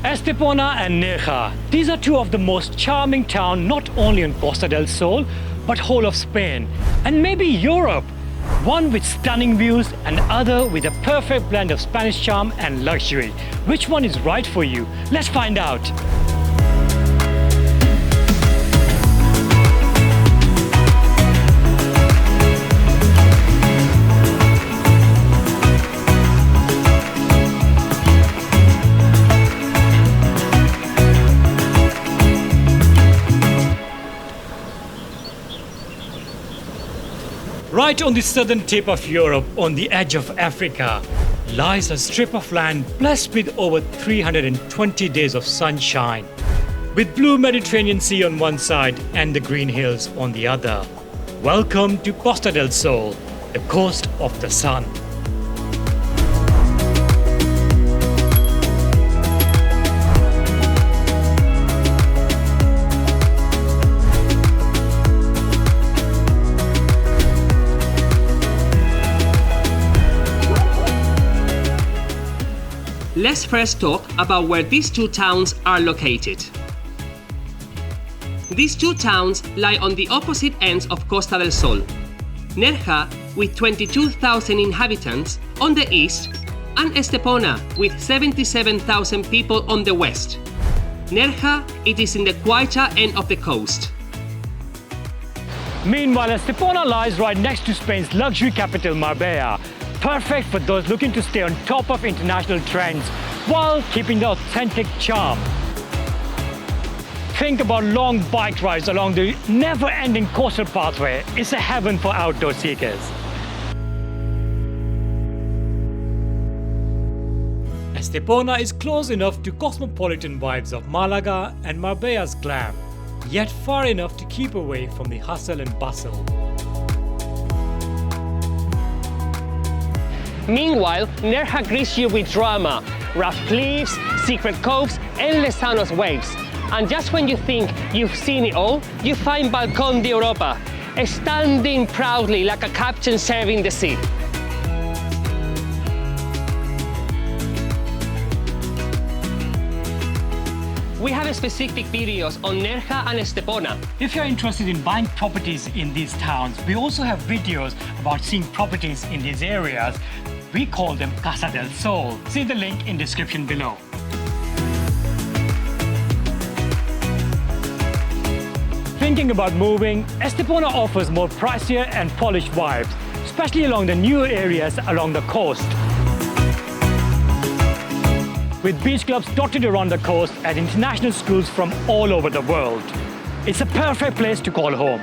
Estepona and Nerja. These are two of the most charming towns not only on Costa del Sol, but whole of Spain, and maybe Europe. One with stunning views and other with a perfect blend of Spanish charm and luxury. Which one is right for you? Let's find out. Right on the southern tip of Europe, on the edge of Africa, lies a strip of land blessed with over 320 days of sunshine, with blue Mediterranean Sea on one side and the green hills on the other. Welcome to Costa del Sol, the coast of the sun. Let's first talk about where these two towns are located. These two towns lie on the opposite ends of Costa del Sol. Nerja, with 22,000 inhabitants on the east, and Estepona, with 77,000 people on the west. Nerja, it is in the quieter end of the coast. Meanwhile, Estepona lies right next to Spain's luxury capital, Marbella. Perfect for those looking to stay on top of international trends while keeping the authentic charm. Think about long bike rides along the never-ending coastal pathway. It's a heaven for outdoor seekers. Estepona is close enough to cosmopolitan vibes of Malaga and Marbella's glam, yet far enough to keep away from the hustle and bustle. Meanwhile, Nerja greets you with drama, rough cliffs, secret coves, endless soundless waves. And just when you think you've seen it all, you find Balcón de Europa, standing proudly like a captain serving the sea. We have specific videos on Nerja and Estepona. If you're interested in buying properties in these towns, we also have videos about seeing properties in these areas. We call them Costa del Sol. See the link in description below. Thinking about moving, Estepona offers more pricier and polished vibes, especially along the new areas along the coast. With beach clubs dotted around the coast and international schools from all over the world. It's a perfect place to call home.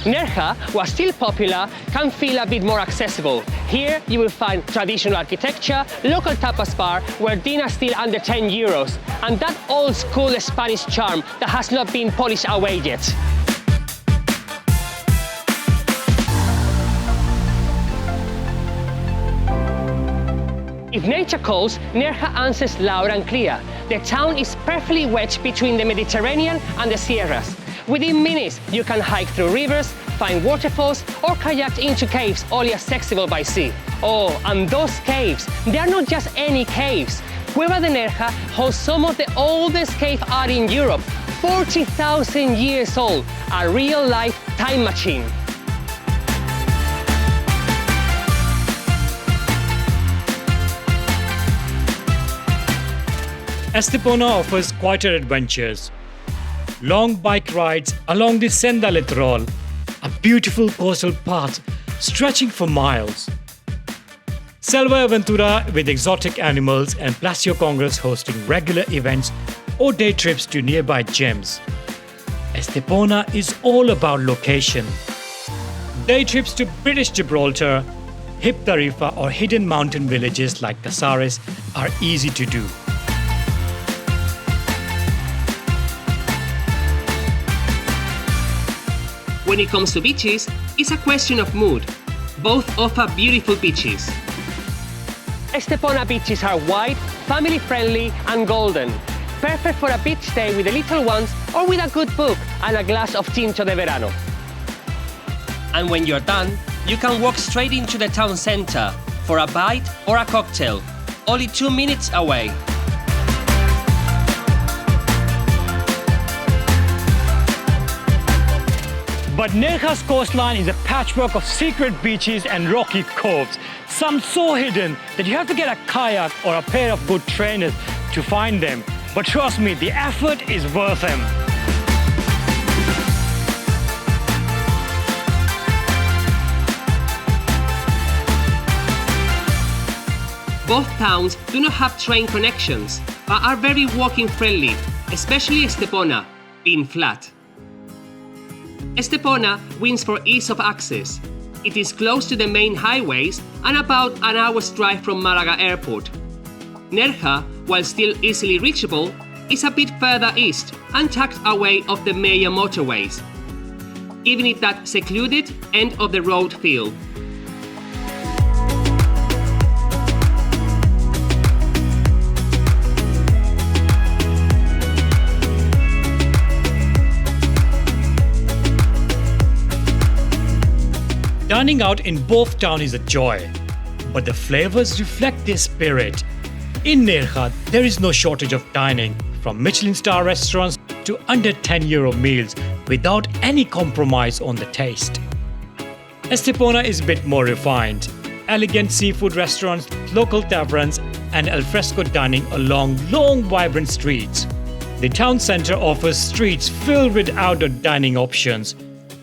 Nerja, while still popular, can feel a bit more accessible. Here you will find traditional architecture, local tapas bar where dinner is still under 10 euros, and that old school Spanish charm that has not been polished away yet. If nature calls, Nerja answers loud and clear. The town is perfectly wedged between the Mediterranean and the Sierras. Within minutes, you can hike through rivers, find waterfalls, or kayak into caves only accessible by sea. Oh, and those caves, they are not just any caves. Cueva de Nerja holds some of the oldest cave art in Europe, 40,000 years old, a real-life time machine. Estepona offers quieter adventures. Long bike rides along the Senda Littoral, a beautiful coastal path stretching for miles. Selva Aventura with exotic animals and Palacio Congress hosting regular events or day trips to nearby gems. Estepona is all about location. Day trips to British Gibraltar, Hip Tarifa or hidden mountain villages like Casares are easy to do. When it comes to beaches, it's a question of mood. Both offer beautiful beaches. Estepona beaches are wide, family-friendly and golden. Perfect for a beach day with the little ones or with a good book and a glass of tinto de verano. And when you're done, you can walk straight into the town center for a bite or a cocktail, only 2 minutes away. But Nerja's coastline is a patchwork of secret beaches and rocky coves, some so hidden that you have to get a kayak or a pair of good trainers to find them. But trust me, the effort is worth them. Both towns do not have train connections, but are very walking friendly, especially Estepona, being flat. Estepona wins for ease of access. It is close to the main highways and about an hour's drive from Malaga Airport. Nerja, while still easily reachable, is a bit further east and tucked away off the major motorways, giving it that secluded end-of-the-road feel. Dining out in both towns is a joy, but the flavors reflect their spirit. In Nerja, there is no shortage of dining, from Michelin star restaurants to under €10 meals without any compromise on the taste. Estepona is a bit more refined. Elegant seafood restaurants, local taverns, and al fresco dining along long, vibrant streets. The town centre offers streets filled with outdoor dining options,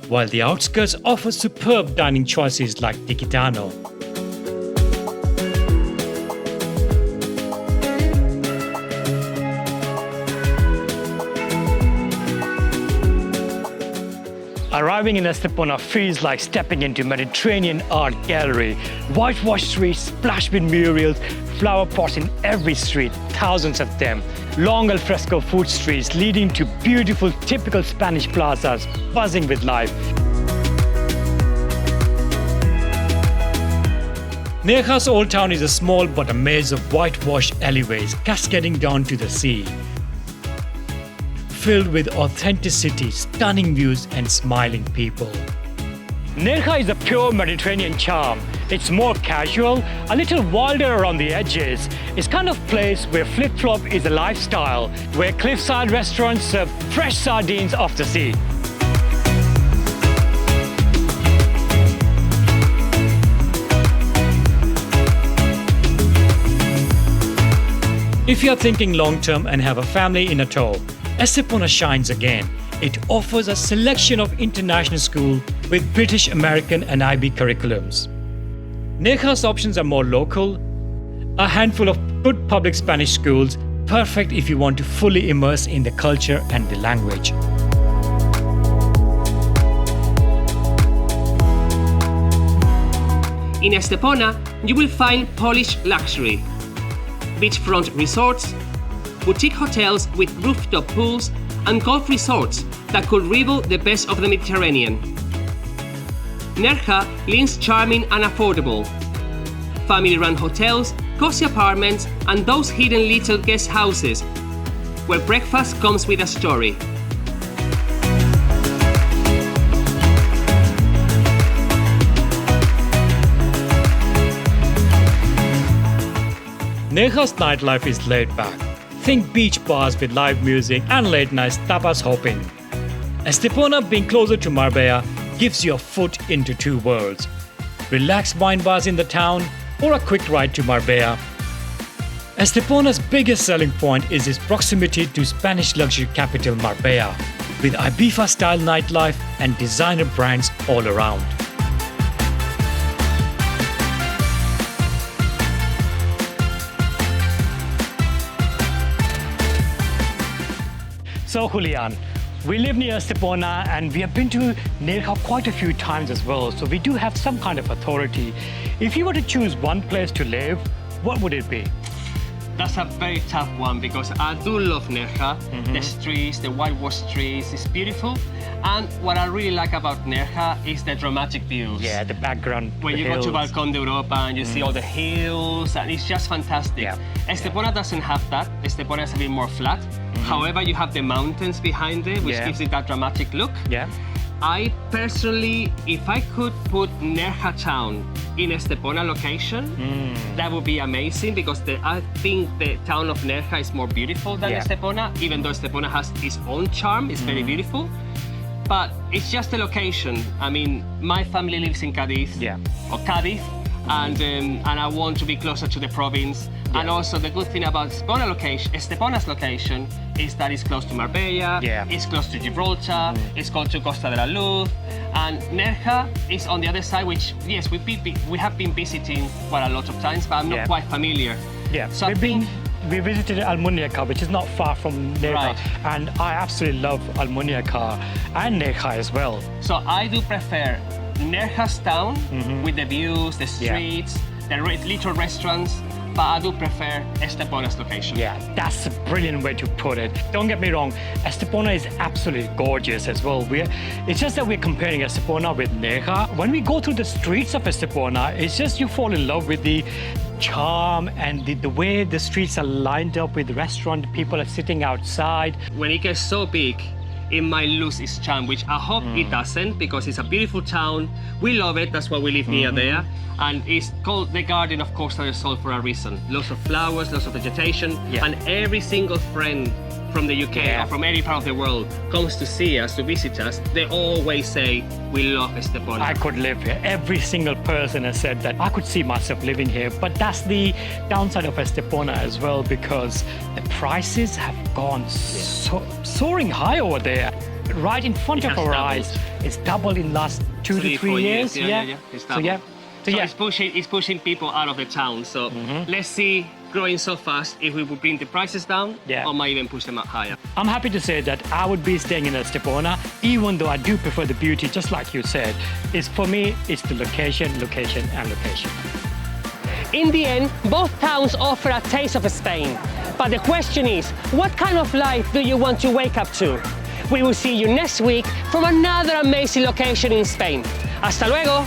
while the outskirts offer superb dining choices like the Gitano. Arriving in Estepona feels like stepping into Mediterranean art gallery. Whitewashed streets splashed with murals, flower pots in every street, thousands of them. Long al fresco food streets leading to beautiful, typical Spanish plazas buzzing with life. Nerja's old town is a small but a maze of whitewashed alleyways cascading down to the sea. Filled with authenticity, stunning views and smiling people. Nerja is a pure Mediterranean charm. It's more casual, a little wilder around the edges. It's kind of place where flip-flop is a lifestyle, where cliffside restaurants serve fresh sardines off the sea. If you're thinking long-term and have a family in a tow, Estepona shines again. It offers a selection of international schools with British, American and IB curriculums. Nerja's options are more local, a handful of good public Spanish schools, perfect if you want to fully immerse in the culture and the language. In Estepona, you will find Polish luxury, beachfront resorts, boutique hotels with rooftop pools, and golf resorts that could rival the best of the Mediterranean. Nerja leans charming and affordable. Family-run hotels, cozy apartments, and those hidden little guest houses where breakfast comes with a story. Nerja's nightlife is laid back. Think beach bars with live music and late night tapas hopping. Estepona, being closer to Marbella, gives you a foot into two worlds. Relaxed wine bars in the town or a quick ride to Marbella. Estepona's biggest selling point is its proximity to Spanish luxury capital Marbella, with Ibiza-style nightlife and designer brands all around. So Julian, we live near Estepona and we have been to Nerja quite a few times as well, so we do have some kind of authority. If you were to choose one place to live, what would it be? That's a very tough one because I do love Nerja. The streets, the whitewashed streets, it's beautiful. And what I really like about Nerja is the dramatic views. Yeah, the background. When you go to Balcón de Europa and you see all the hills, and it's just fantastic. Yeah. Estepona doesn't have that. Estepona is a bit more flat. However, you have the mountains behind it, which gives it that dramatic look. Yeah. I personally, if I could put Nerja town in Estepona location, that would be amazing because I think the town of Nerja is more beautiful than Estepona, even though Estepona has its own charm, it's very beautiful. But it's just the location. I mean, my family lives in Cadiz, or Cadiz, and I want to be closer to the province. And also the good thing about Estepona's location is that it's close to Marbella, it's close to Gibraltar, it's close to Costa del Sol, and Nerja is on the other side, which, yes, we have been visiting quite a lot of times, but I'm not quite familiar. Yeah, so we visited Almunyaka, which is not far from Nerja, and I absolutely love Almunyaka and Nerja as well. So I do prefer Nerja's town with the views, the streets, the little restaurants, but I do prefer Estepona's location. Yeah, that's a brilliant way to put it. Don't get me wrong, Estepona is absolutely gorgeous as well. It's just that we're comparing Estepona with Nerja. When we go through the streets of Estepona, it's just you fall in love with the charm and the way the streets are lined up with restaurants, people are sitting outside. When it gets so big, it might lose its charm, which I hope it doesn't, because it's a beautiful town. We love it, that's why we live near there. And it's called the Garden of Costa del Sol for a reason. Lots of flowers, lots of vegetation, and every single friend from the UK or from any part of the world comes to see us, to visit us, they always say, we love Estepona. I could live here. Every single person has said that I could see myself living here. But that's the downside of Estepona as well, because the prices have gone soaring high over there. Right in front of our eyes. It's doubled in the last 2 to 3 years. It's doubled. So it's pushing people out of the town. So let's see, growing so fast, if we would bring the prices down or might even push them up higher. I'm happy to say that I would be staying in Estepona, even though I do prefer the beauty, just like you said. For me, it's the location, location, and location. In the end, both towns offer a taste of Spain. But the question is, what kind of life do you want to wake up to? We will see you next week from another amazing location in Spain. Hasta luego!